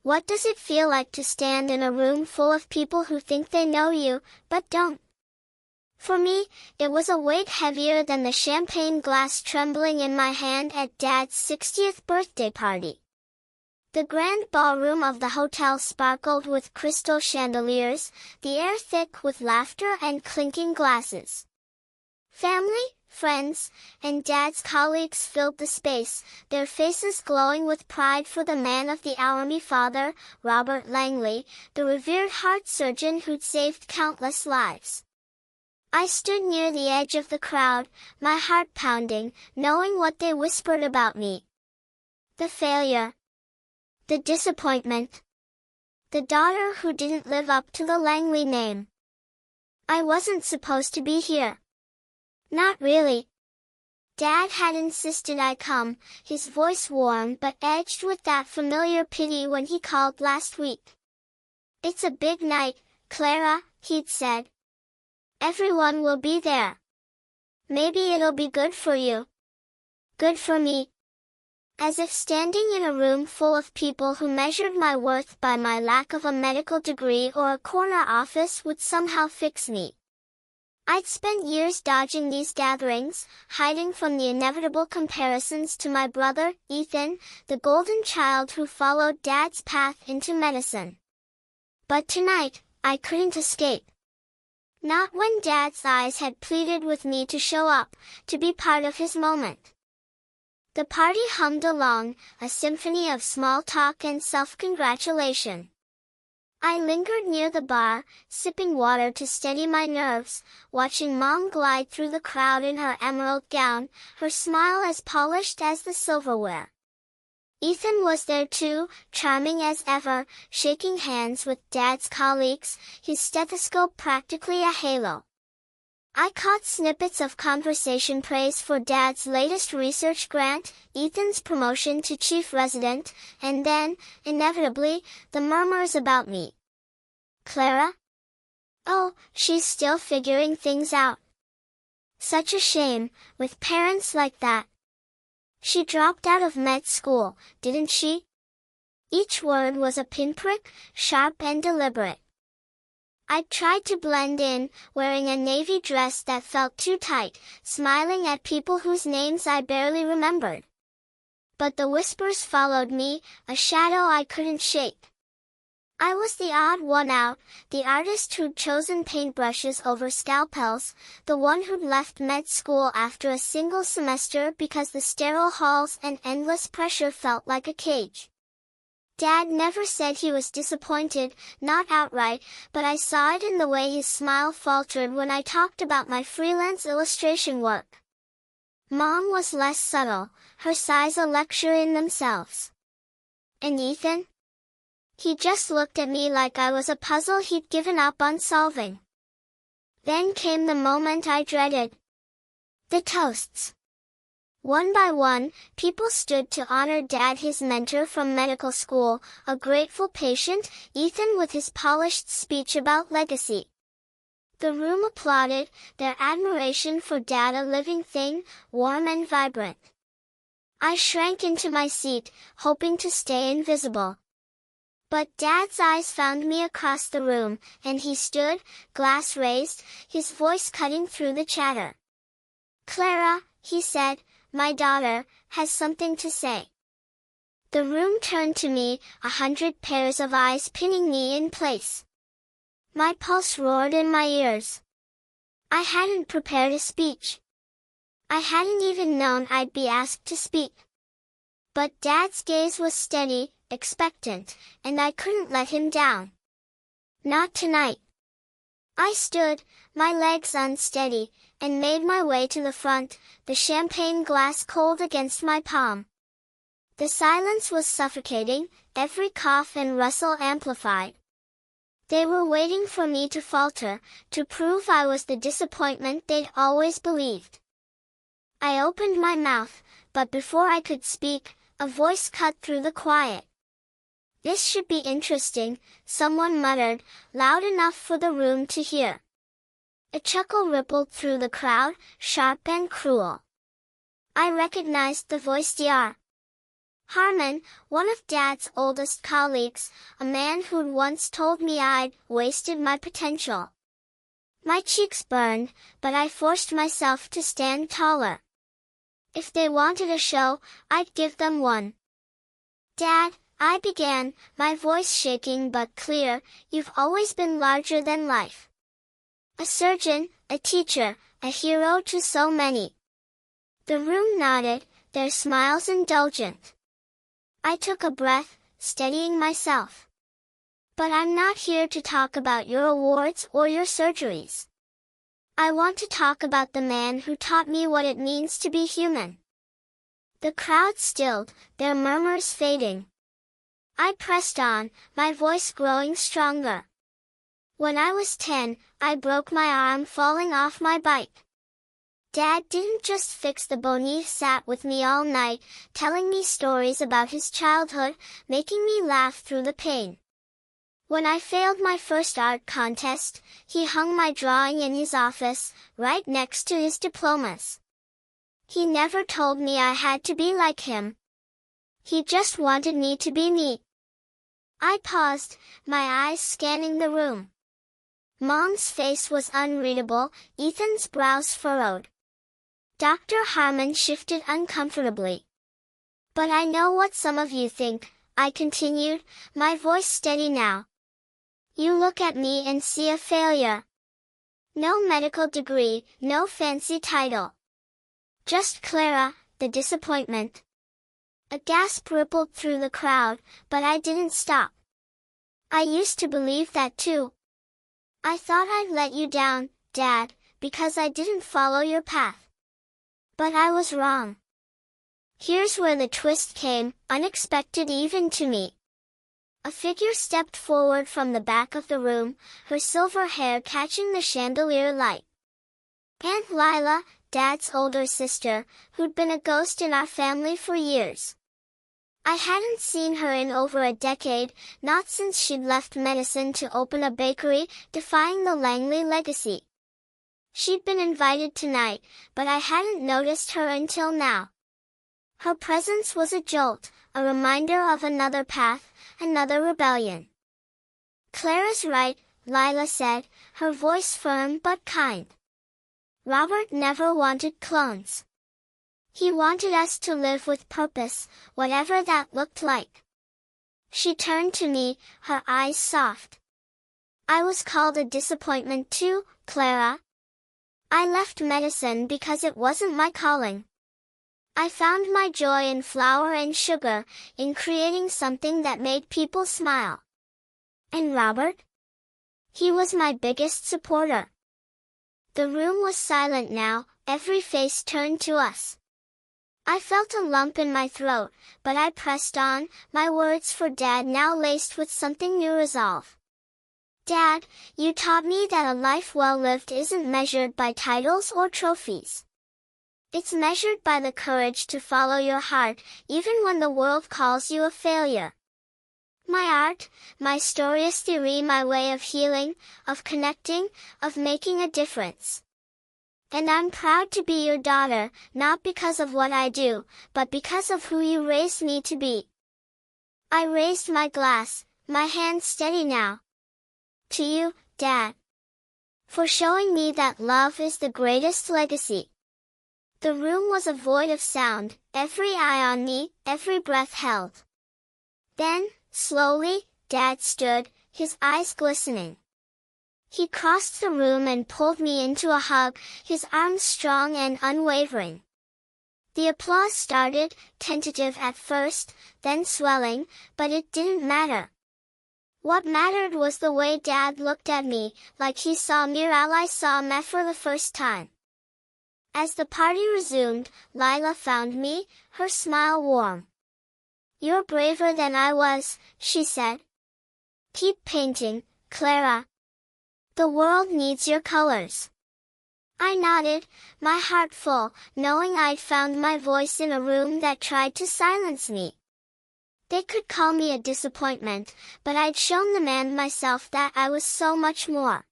What does it feel like to stand in a room full of people who think they know you, but don't? For me, it was a weight heavier than the champagne glass trembling in my hand at Dad's 60th birthday party. The grand ballroom of the hotel sparkled with crystal chandeliers, the air thick with laughter and clinking glasses. Family, friends, and Dad's colleagues filled the space, their faces glowing with pride for the man of the hour, my father, Robert Langley, the revered heart surgeon who'd saved countless lives. I stood near the edge of the crowd, my heart pounding, knowing what they whispered about me. The failure. The disappointment. The daughter who didn't live up to the Langley name. I wasn't supposed to be here. Not really. Dad had insisted I come, his voice warm but edged with that familiar pity when he called last week. It's a big night, Clara, he'd said. Everyone will be there. Maybe it'll be good for you. Good for me. As if standing in a room full of people who measured my worth by my lack of a medical degree or a corner office would somehow fix me. I'd spent years dodging these gatherings, hiding from the inevitable comparisons to my brother, Ethan, the golden child who followed Dad's path into medicine. But tonight, I couldn't escape. Not when Dad's eyes had pleaded with me to show up, to be part of his moment. The party hummed along, a symphony of small talk and self-congratulation. I lingered near the bar, sipping water to steady my nerves, watching Mom glide through the crowd in her emerald gown, her smile as polished as the silverware. Ethan was there too, charming as ever, shaking hands with Dad's colleagues, his stethoscope practically a halo. I caught snippets of conversation praise for Dad's latest research grant, Ethan's promotion to chief resident, and then, inevitably, the murmurs about me. Clara? Oh, she's still figuring things out. Such a shame, with parents like that. She dropped out of med school, didn't she? Each word was a pinprick, sharp and deliberate. I tried to blend in, wearing a navy dress that felt too tight, smiling at people whose names I barely remembered. But the whispers followed me, a shadow I couldn't shake. I was the odd one out, the artist who'd chosen paintbrushes over scalpels, the one who'd left med school after a single semester because the sterile halls and endless pressure felt like a cage. Dad never said he was disappointed, not outright, but I saw it in the way his smile faltered when I talked about my freelance illustration work. Mom was less subtle, her sighs a lecture in themselves. And Ethan? He just looked at me like I was a puzzle he'd given up on solving. Then came the moment I dreaded. The toasts. One by one, people stood to honor Dad, his mentor from medical school, a grateful patient, Ethan with his polished speech about legacy. The room applauded, their admiration for Dad a living thing, warm and vibrant. I shrank into my seat, hoping to stay invisible. But Dad's eyes found me across the room, and he stood, glass raised, his voice cutting through the chatter. Clara, he said, my daughter, has something to say. The room turned to me, 100 pairs of eyes pinning me in place. My pulse roared in my ears. I hadn't prepared a speech. I hadn't even known I'd be asked to speak. But Dad's gaze was steady, expectant, and I couldn't let him down. Not tonight. I stood, my legs unsteady, and made my way to the front, the champagne glass cold against my palm. The silence was suffocating, every cough and rustle amplified. They were waiting for me to falter, to prove I was the disappointment they'd always believed. I opened my mouth, but before I could speak, a voice cut through the quiet. This should be interesting, someone muttered, loud enough for the room to hear. A chuckle rippled through the crowd, sharp and cruel. I recognized the voice. Dr. Harmon, one of Dad's oldest colleagues, a man who'd once told me I'd wasted my potential. My cheeks burned, but I forced myself to stand taller. If they wanted a show, I'd give them one. Dad, I began, my voice shaking but clear, you've always been larger than life. A surgeon, a teacher, a hero to so many. The room nodded, their smiles indulgent. I took a breath, steadying myself. But I'm not here to talk about your awards or your surgeries. I want to talk about the man who taught me what it means to be human. The crowd stilled, their murmurs fading. I pressed on, my voice growing stronger. When I was 10, I broke my arm falling off my bike. Dad didn't just fix the bone, he sat with me all night, telling me stories about his childhood, making me laugh through the pain. When I failed my first art contest, he hung my drawing in his office, right next to his diplomas. He never told me I had to be like him. He just wanted me to be me. I paused, my eyes scanning the room. Mom's face was unreadable, Ethan's brows furrowed. Dr. Harmon shifted uncomfortably. But I know what some of you think, I continued, my voice steady now. You look at me and see a failure. No medical degree, no fancy title. Just Clara, the disappointment. A gasp rippled through the crowd, but I didn't stop. I used to believe that too. I thought I'd let you down, Dad, because I didn't follow your path. But I was wrong. Here's where the twist came, unexpected even to me. A figure stepped forward from the back of the room, her silver hair catching the chandelier light. Aunt Lila, Dad's older sister, who'd been a ghost in our family for years. I hadn't seen her in over a decade, not since she'd left medicine to open a bakery, defying the Langley legacy. She'd been invited tonight, but I hadn't noticed her until now. Her presence was a jolt, a reminder of another path, another rebellion. Clara's right, Lila said, her voice firm but kind. Robert never wanted clones. He wanted us to live with purpose, whatever that looked like. She turned to me, her eyes soft. I was called a disappointment too, Clara. I left medicine because it wasn't my calling. I found my joy in flour and sugar, in creating something that made people smile. And Robert? He was my biggest supporter. The room was silent now, every face turned to us. I felt a lump in my throat, but I pressed on, my words for Dad now laced with something new resolve. Dad, you taught me that a life well lived isn't measured by titles or trophies. It's measured by the courage to follow your heart, even when the world calls you a failure. My art, my stories theory, my way of healing, of connecting, of making a difference. And I'm proud to be your daughter, not because of what I do, but because of who you raised me to be. I raised my glass, my hand steady now. To you, Dad. For showing me that love is the greatest legacy. The room was a void of sound, every eye on me, every breath held. Then, slowly, Dad stood, his eyes glistening. He crossed the room and pulled me into a hug, his arms strong and unwavering. The applause started, tentative at first, then swelling, but it didn't matter. What mattered was the way Dad looked at me, like he saw me or I saw me for the first time. As the party resumed, Lila found me, her smile warm. You're braver than I was, she said. Keep painting, Clara. The world needs your colors. I nodded, my heart full, knowing I'd found my voice in a room that tried to silence me. They could call me a disappointment, but I'd shown the man myself that I was so much more.